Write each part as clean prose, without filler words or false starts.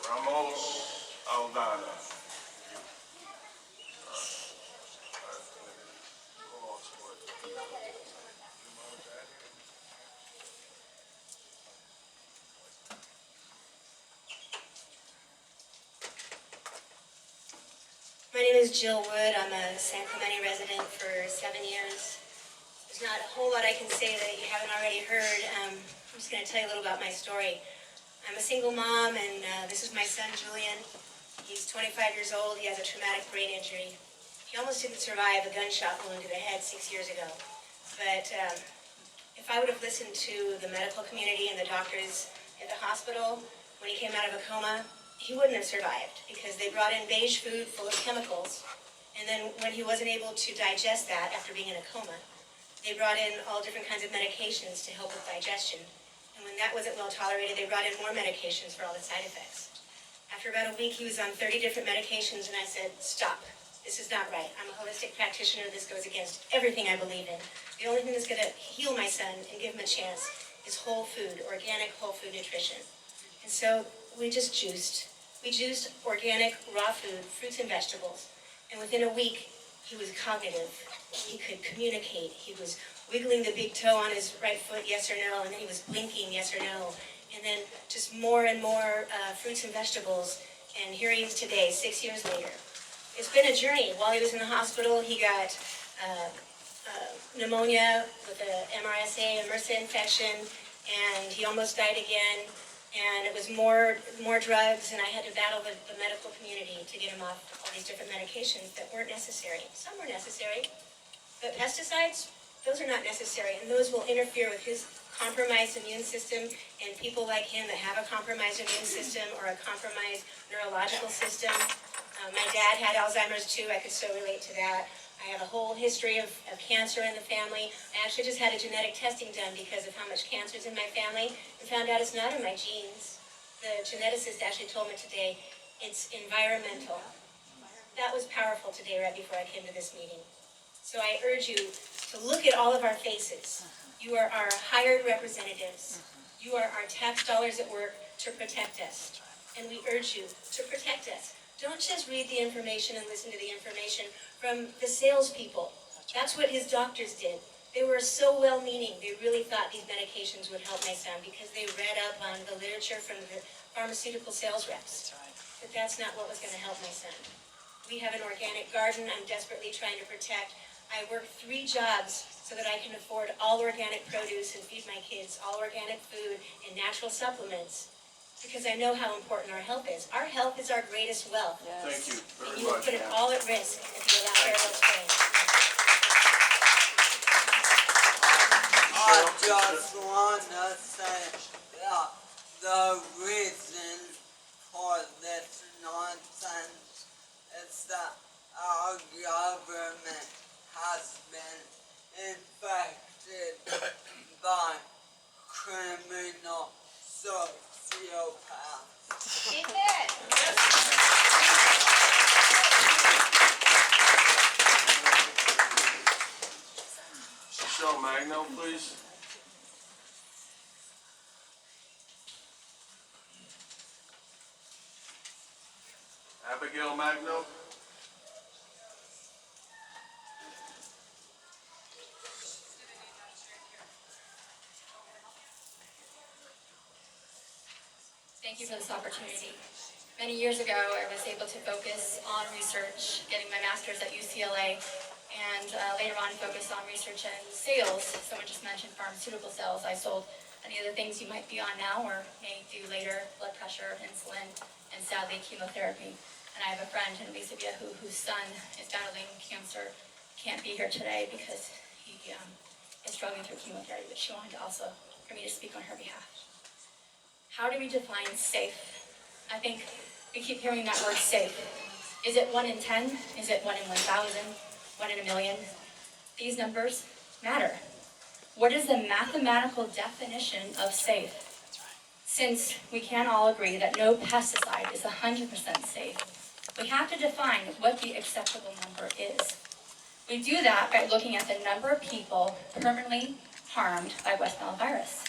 Ramos Aldana. My name is Jill Wood. I'm a San Clemente resident for 7 years. There's not a whole lot I can say that you haven't already heard. I'm just going to tell you a little about my story. I'm a single mom, and this is my son, Julian. He's 25 years old. He has a traumatic brain injury. He almost didn't survive a gunshot wound to the head 6 years ago. But if I would have listened to the medical community and the doctors at the hospital when he came out of a coma, he wouldn't have survived because they brought in beige food full of chemicals. And then when he wasn't able to digest that after being in a coma, they brought in all different kinds of medications to help with digestion. And when that wasn't well tolerated, they brought in more medications for all the side effects. After about a week, he was on 30 different medications, and I said, stop. This is not right. I'm a holistic practitioner. This goes against everything I believe in. The only thing that's going to heal my son and give him a chance is whole food, organic whole food nutrition. And so we just juiced. We juiced organic raw food, fruits and vegetables. And within a week, he was cognitive. He could communicate. He was wiggling the big toe on his right foot, yes or no, and then he was blinking, yes or no. And then just more and more fruits and vegetables. And here he is today, 6 years later. It's been a journey. While he was in the hospital, he got pneumonia with a MRSA, a MRSA infection, and he almost died again. And it was more drugs, and I had to battle the medical community to get him off all these different medications that weren't necessary. Some were necessary, but pesticides, those are not necessary, and those will interfere with his compromised immune system, and people like him that have a compromised immune system or a compromised neurological system. My dad had Alzheimer's too. I could so relate to that. I have a whole history of cancer in the family. I actually just had a genetic testing done because of how much cancer is in my family and found out it's not in my genes. The geneticist actually told me today it's environmental. That was powerful today right before I came to this meeting. So I urge you to look at all of our faces. You are our hired representatives. You are our tax dollars at work to protect us. And we urge you to protect us. Don't just read the information and listen to the information from the salespeople. That's what his doctors did. They were so well-meaning. They really thought these medications would help my son because they read up on the literature from the pharmaceutical sales reps. But that's not what was going to help my son. We have an organic garden I'm desperately trying to protect. I work 3 jobs so that I can afford all organic produce and feed my kids all organic food and natural supplements. Because I know how important our health is. Our health is our greatest wealth. Yes. Thank you very much. And you will put it all at risk if you allow Parallel Spring. I just want to say that the reason for this nonsense is that our government has been infected by criminal sociopaths. Amen. Michelle Magno, please. Abigail Magno. Thank you for this opportunity. Many years ago, I was able to focus on research, getting my master's at UCLA, and later on focused on research and sales. Someone just mentioned pharmaceutical sales. I sold any of the things you might be on now or may do later, blood pressure, insulin, and sadly chemotherapy. And I have a friend in Lisa whose son is battling cancer, can't be here today because he is struggling through chemotherapy, but she wanted to also for me to speak on her behalf. How do we define safe? I think we keep hearing that word safe. Is it 1 in 10? Is it 1 in 1,000? 1 in a million? These numbers matter. What is the mathematical definition of safe? Since we can all agree that no pesticide is 100% safe, we have to define what the acceptable number is. We do that by looking at the number of people permanently harmed by West Nile virus.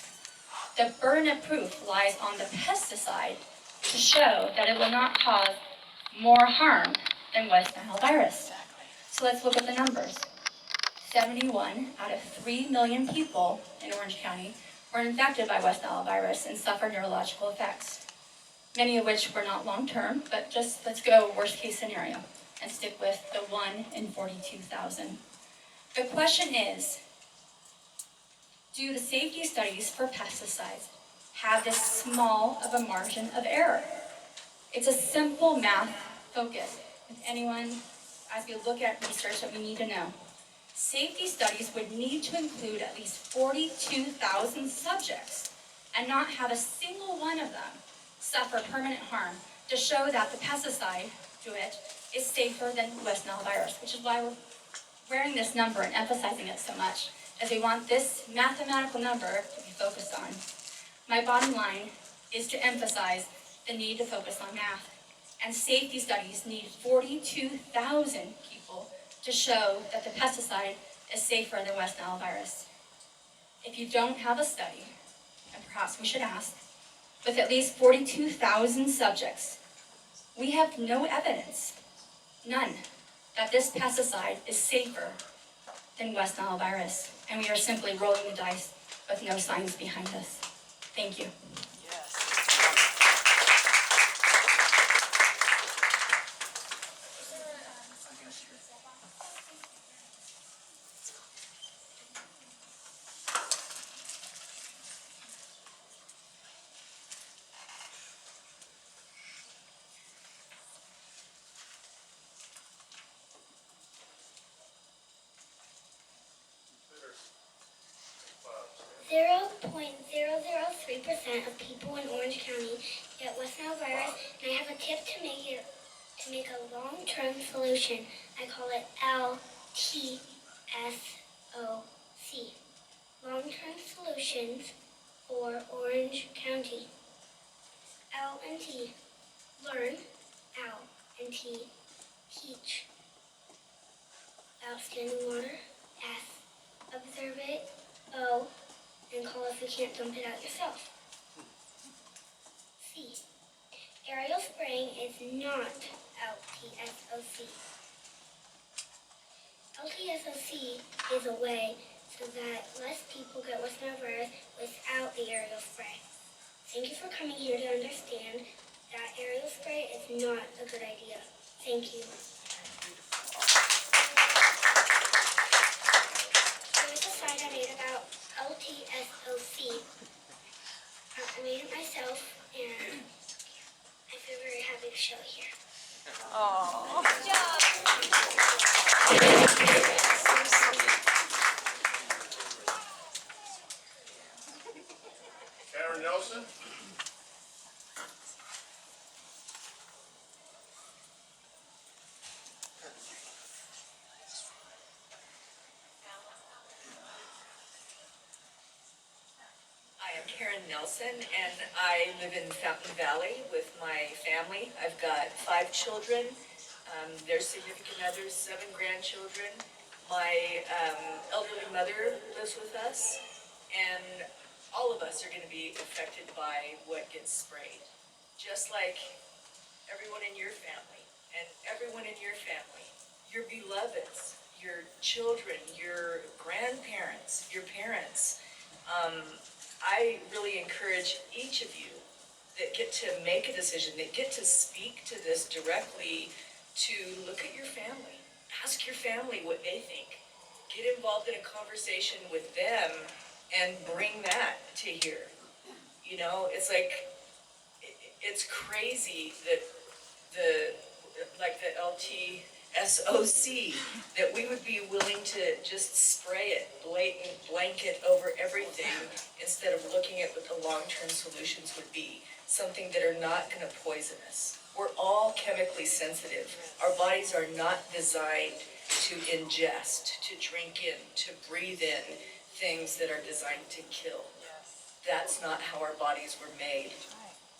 The burden of proof lies on the pesticide to show that it will not cause more harm than West Nile virus. So let's look at the numbers. 71 out of 3 million people in Orange County were infected by West Nile virus and suffered neurological effects, many of which were not long-term, but just let's go worst-case scenario and stick with the 1 in 42,000. The question is, do the safety studies for pesticides have this small of a margin of error? It's a simple math focus. If anyone, as we look at research that we need to know, safety studies would need to include at least 42,000 subjects and not have a single one of them suffer permanent harm to show that the pesticide to it is safer than West Nile virus, which is why we're wearing this number and emphasizing it so much, as we want this mathematical number to be focused on. My bottom line is to emphasize the need to focus on math, and safety studies need 42,000 people to show that the pesticide is safer than West Nile virus. If you don't have a study, and perhaps we should ask, with at least 42,000 subjects, we have no evidence, none, that this pesticide is safer than West Nile virus, and we are simply rolling the dice with no science behind us. Thank you. Zero 0.003% of people in Orange County get West Nile virus, and I have a tip to make a long-term solution. I call it LTSOC. Long-term solutions for Orange County. L and T, learn. L and T, teach. Outstanding water. S, observe it. O, and call if you can't dump it out yourself. C, aerial spraying is not LTSOC. LTSOC is a way so that less people get West Nile virus without the aerial spray. Thank you for coming here to understand that aerial spray is not a good idea. Thank you. Here's a slide I made about LTSOC. I made it myself, and I feel very happy to show it here. Karen Nelson? I am Karen Nelson, and I live in Fountain Valley with my family. I've got 5 children, their significant others, 7 grandchildren. My elderly mother lives with us, and all of us are going to be affected by what gets sprayed. Just like everyone in your family, and everyone in your family, your beloveds, your children, your grandparents, your parents. I really encourage each of you that get to make a decision, that get to speak to this directly, to look at your family. Ask your family what they think. Get involved in a conversation with them and bring that to here. You know, it's like, it's crazy that the LTSOC, that we would be willing to just spray it, blatant blanket over everything instead of looking at what the long-term solutions would be, something that are not going to poison us. We're all chemically sensitive. Our bodies are not designed to ingest, to drink in, to breathe in things that are designed to kill. That's not how our bodies were made.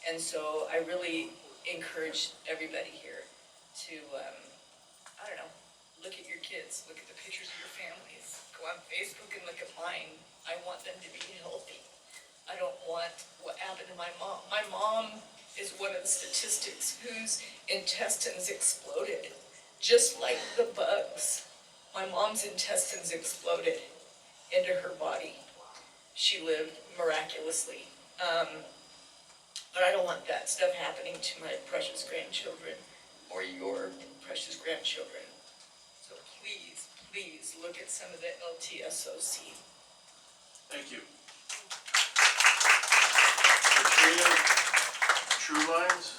And so I really encourage everybody here to, I don't know, look at your kids, look at the pictures of your families, go on Facebook and look at mine. I want them to be healthy. I don't want what happened to my mom. My mom is one of the statistics whose intestines exploded, just like the bugs. My mom's intestines exploded into her body. She lived miraculously. But I don't want that stuff happening to my precious grandchildren or your precious grandchildren. So please, please look at some of the LTSOC. Thank you. Katrina, True Lines?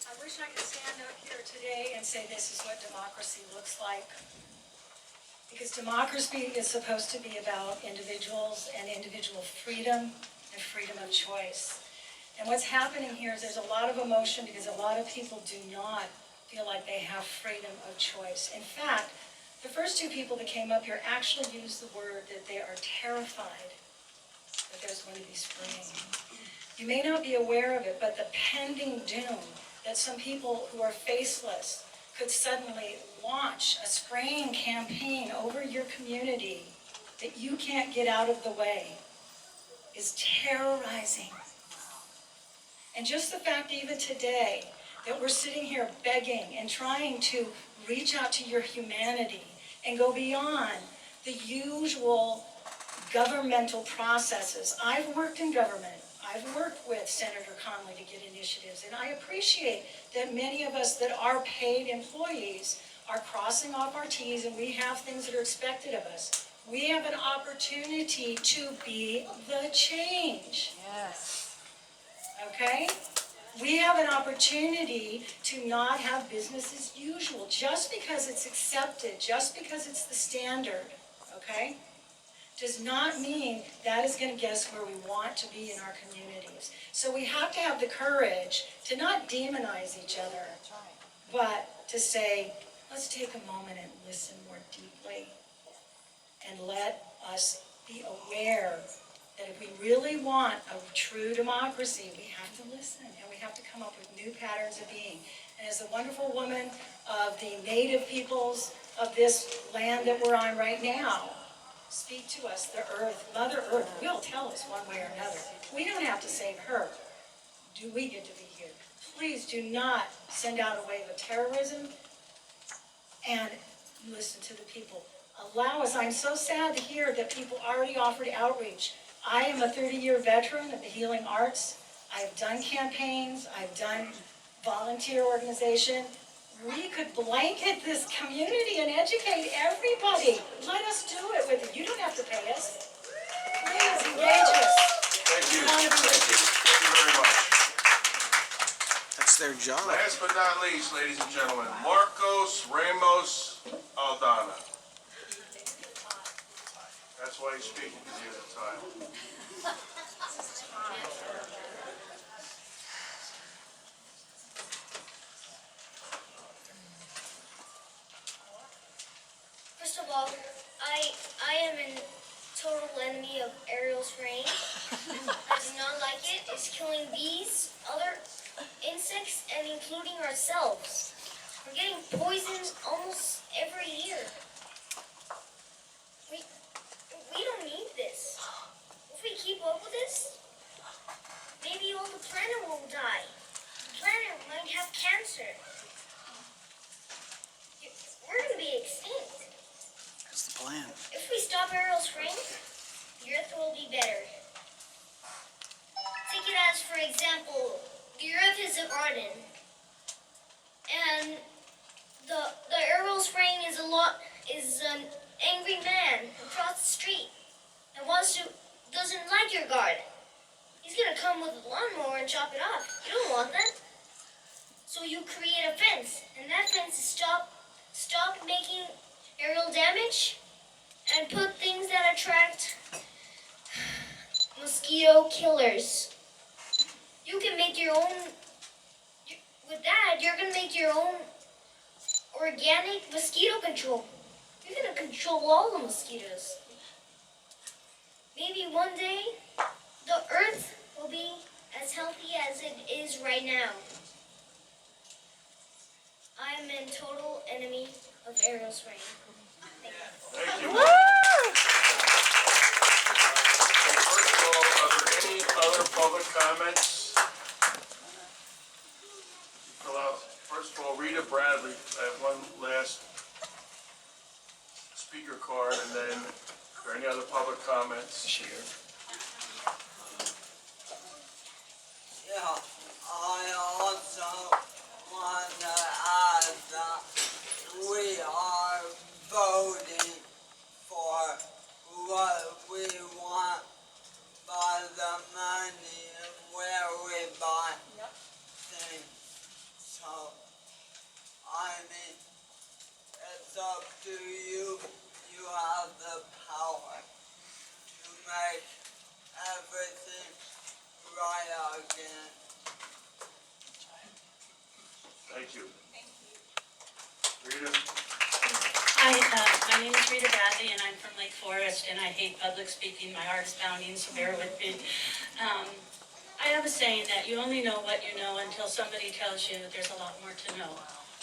I wish I could stand up here today and say this is what democracy looks like. Because democracy is supposed to be about individuals and individual freedom and freedom of choice. And what's happening here is there's a lot of emotion because a lot of people do not feel like they have freedom of choice. In fact, the first two people that came up here actually used the word that they are terrified that there's going to be spraying. You may not be aware of it, but the pending doom that some people who are faceless could suddenly launch a spraying campaign over your community that you can't get out of the way is terrorizing. And just the fact even today that we're sitting here begging and trying to reach out to your humanity and go beyond the usual governmental processes. I've worked in government. I've worked with Senator Connolly to get initiatives, and I appreciate that many of us that are paid employees are crossing off our T's and we have things that are expected of us. We have an opportunity to be the change. Yes. Okay? We have an opportunity to not have business as usual, just because it's accepted, just because it's the standard, okay? Does not mean that is going to get us where we want to be in our communities. So we have to have the courage to not demonize each other, but to say, let's take a moment and listen more deeply and let us be aware that if we really want a true democracy, we have to listen and we have to come up with new patterns of being. And as a wonderful woman of the native peoples of this land that we're on right now, speak to us, the earth, Mother Earth will tell us one way or another. We don't have to save her. Do we get to be here? Please do not send out a wave of terrorism and listen to the people. Allow us, I'm so sad to hear that people already offered outreach. I am a 30-year veteran of the healing arts. I've done campaigns, I've done volunteer organization. We could blanket this community and educate everybody. Let us do it with it. You don't have to pay us. Please engage us. Thank you. We want to be with you. Thank you very much. That's their job. Last but not least, ladies and gentlemen, Marcos Ramos Aldana. That's why he's speaking, because he has a title. First of all, I am a total enemy of aerial spraying. I do not like it. It's killing bees, other insects, and including ourselves. We're getting poisoned almost every year. We don't need this. If we keep up with this, maybe all the planet will die. The planet might have cancer. We're gonna be extinct. That's the plan. If we stop aerial spraying, the Earth will be better. Take it as, for example, the Earth is a garden, and the aerial spraying is an angry man across the street that doesn't like your garden. He's gonna come with a lawnmower and chop it off. You don't want that. So you create a fence, and that fence is stop making aerial damage and put things that attract mosquito killers. You can make your own, with that, you're gonna make your own organic mosquito control. You're gonna control all the mosquitoes. Maybe one day, the Earth will be as healthy as it is right now. I am a total enemy of aerial spraying. Thank you. First of all, are there any other public comments? Fill out, first of all, Rita Bradley, I have one last speaker card, and then, are there any other public comments? Yeah, I also want to add that we are voting for what we want by the money and where we buy things. So, I mean, it's up to you. You have the power to make everything right again. Thank you. Rita? Hi, my name is Rita Bradley, and I'm from Lake Forest, and I hate public speaking. My heart is pounding, so bear with me. I have a saying that you only know what you know until somebody tells you that there's a lot more to know.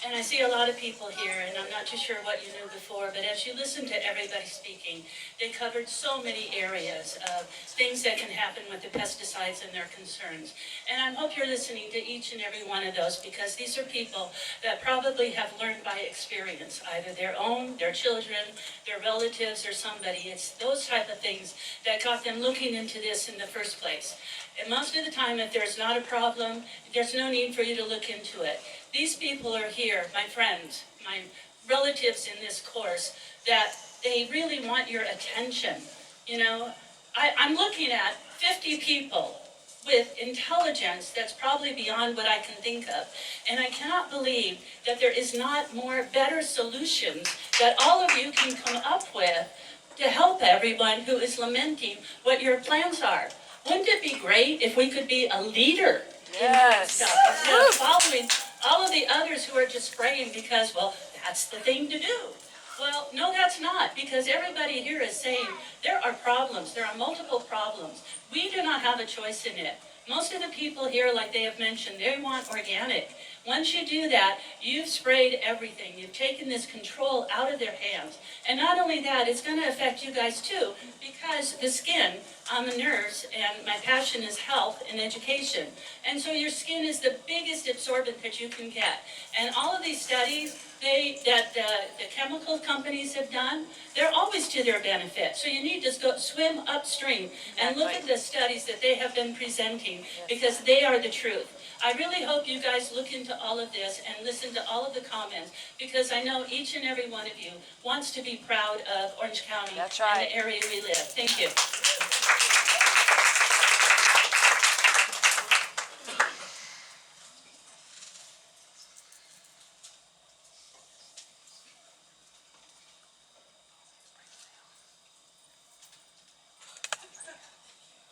And I see a lot of people here, and I'm not too sure what you knew before, but as you listen to everybody speaking, they covered so many areas of things that can happen with the pesticides and their concerns. And I hope you're listening to each and every one of those, because these are people that probably have learned by experience, either their own, their children, their relatives, or somebody. It's those type of things that got them looking into this in the first place. And most of the time, if there's not a problem, there's no need for you to look into it. These people are here, my friends, my relatives in this course, that they really want your attention. You know, I'm looking at 50 people with intelligence that's probably beyond what I can think of. And I cannot believe that there is not more better solutions that all of you can come up with to help everyone who is lamenting what your plans are. Wouldn't it be great if we could be a leader in this stuff instead of following all of the others who are just spraying because, well, that's the thing to do? Well, no, that's not, because everybody here is saying there are problems, there are multiple problems. We do not have a choice in it. Most of the people here, like they have mentioned, they want organic. Once you do that, you've sprayed everything. You've taken this control out of their hands. And not only that, it's going to affect you guys too, because the skin on the nerves, and my passion is health and education. And so your skin is the biggest absorbent that you can get. And all of these studies that the chemical companies have done, they're always to their benefit. So you need to go swim upstream and look at the studies that they have been presenting, because they are the truth. I really hope you guys look into all of this and listen to all of the comments, because I know each and every one of you wants to be proud of Orange County and the area we live. Thank you.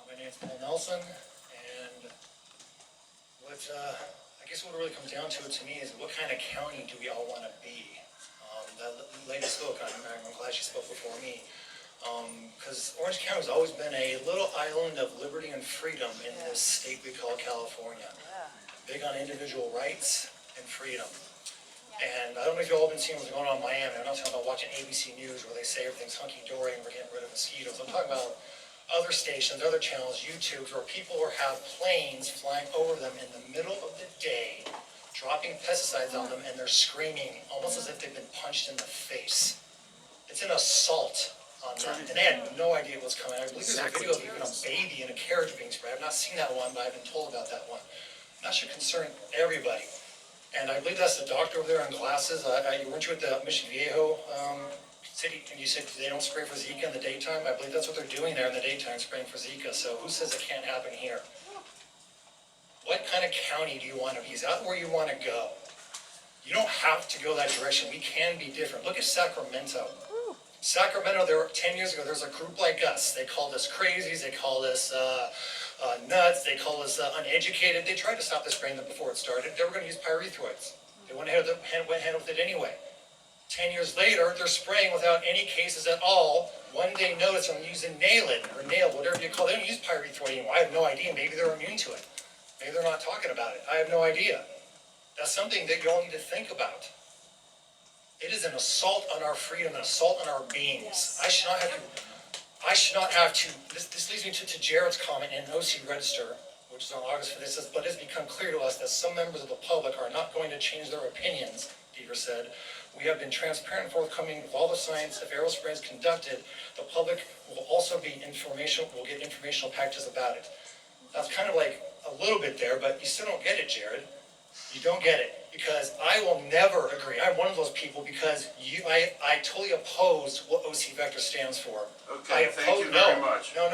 My name's Paul Nelson, and I guess what it really comes down to me is what kind of county do we all want to be? That lady spoke, I'm glad she spoke before me, because Orange County has always been a little island of liberty and freedom in this state we call California. Big on individual rights and freedom. And I don't know if you've all been seeing what's going on in Miami. I'm not talking about watching ABC News where they say everything's hunky-dory and we're getting rid of mosquitoes. I'm talking about other stations, other channels, YouTubes, where people have planes flying over them in the middle of the day, dropping pesticides on them, and they're screaming almost as if they've been punched in the face. It's an assault on them, and they had no idea what was coming. I believe there's a video of even a baby in a carriage being sprayed. I've not seen that one, but I've been told about that one. That should concern everybody. And I believe that's the doctor over there in glasses. Weren't you at the Mission Viejo city, and you said they don't spray for Zika in the daytime? I believe that's what they're doing there in the daytime, spraying for Zika. So who says it can't happen here? What kind of county do you want to be? Is that where you want to go? You don't have to go that direction. We can be different. Look at Sacramento. Sacramento, 10 years ago, there was a group like us. They called us crazies. They called us nuts. They called us uneducated. They tried to stop the spraying before it started. They were going to use pyrethroids. They went ahead with it anyway. 10 years later, they're spraying without any cases at all. One day notice I'm using nail, whatever you call it. They don't use pyrethroid anymore. I have no idea. Maybe they're immune to it. Maybe they're not talking about it. I have no idea. That's something that you all need to think about. It is an assault on our freedom, an assault on our beings. I should not have to, this leads me to Jared's comment in OC Register, which is on August for this, says, but it has become clear to us that some members of the public are not going to change their opinions, Deaver said. We have been transparent and forthcoming with all the science. If aerospray is conducted, the public will also be will get informational packages about it. That's kind of like a little bit there, but you still don't get it, Jared. You don't get it, because I will never agree. I'm one of those people because I totally oppose what OC Vector stands for. Okay, thank you very much. No.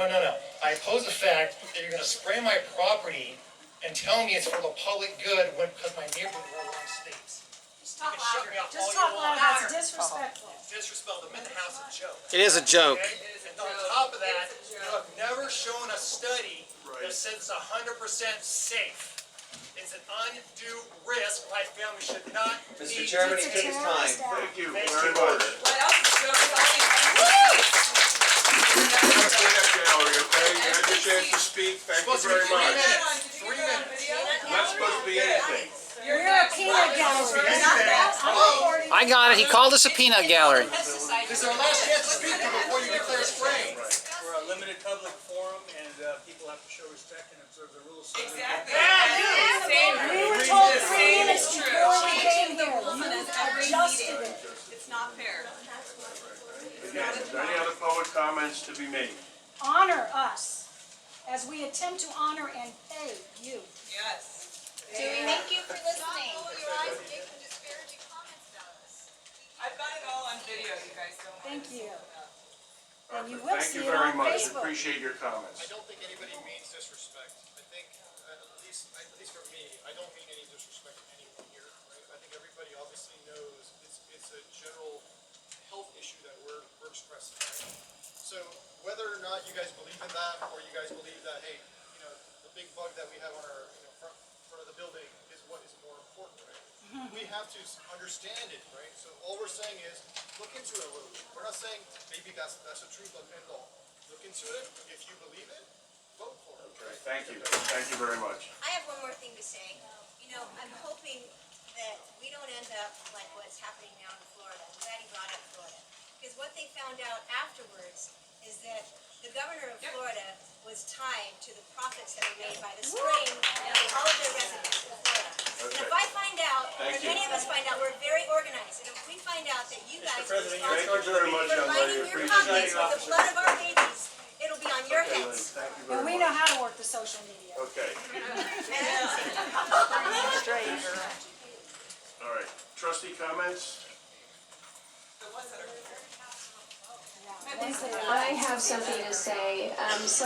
I oppose the fact that you're gonna spray my property and tell me it's for the public good because my neighborhood are wrong states. Just talk You can sugar me loud. out Just all talk you loud. want. That's disrespectful. Disrespect, I'm in the house of joke. It is a joke. Okay? And on top of that, you have never shown a study that says it's 100% safe. It's an undue risk. My family should not need. Mr. Chairman, he took his time. Thank you Thank very you. much. What else is going on? Cleanup gallery, okay? You had your chance to speak. Thank you Supposed to be very 3 much. minutes. 3 minutes. Not supposed to be anything. You're a peanut gallery. I'm I got it. He called us a peanut gallery. This is our last chance to speak before you declare spraying. We're a limited public forum, and people have to show respect and observe the rules. Exactly. We were told 3 minutes before we came here. You adjusted it. It's not fair. Again, is there any other public comments to be made? Honor us as we attempt to honor and pay you. Yes. Thank you for listening. I've got it all on video, you guys don't want Thank you. Uh, And you will Thank see you it very on much. Facebook. Appreciate your comments. I don't think anybody means disrespect. I think, at least for me, I don't mean any disrespect to anyone here, right? I think everybody obviously knows it's a general health issue that we're expressing, right? So whether or not you guys believe in that, or you guys believe that, hey, the big bug that we have on our, front of the building is what is more important, right? We have to understand it, right? So all we're saying is, look into it a little bit. We're not saying maybe that's the truth of end all. Look into it. If you believe it, vote for it. Okay, thank you. Thank you very much. I have one more thing to say. I'm hoping that we don't end up like what's happening now in Florida. I'm glad he brought up Florida. Because what they found out afterwards is that the governor of Florida was tied to the profits that were made by the spraying of all of their residents in Florida. And if I find out, or if any of us find out, we're very organized. And if we find out that you guys are Thank responsible you very much, for young lining lady. your Appreciate pockets it. with the blood of our babies, it'll be on your Okay, Lynn, heads. thank you And very we know much. how to work the social media. Okay, all right. Trustee comments? The ones that are Wednesday. I have something to say. So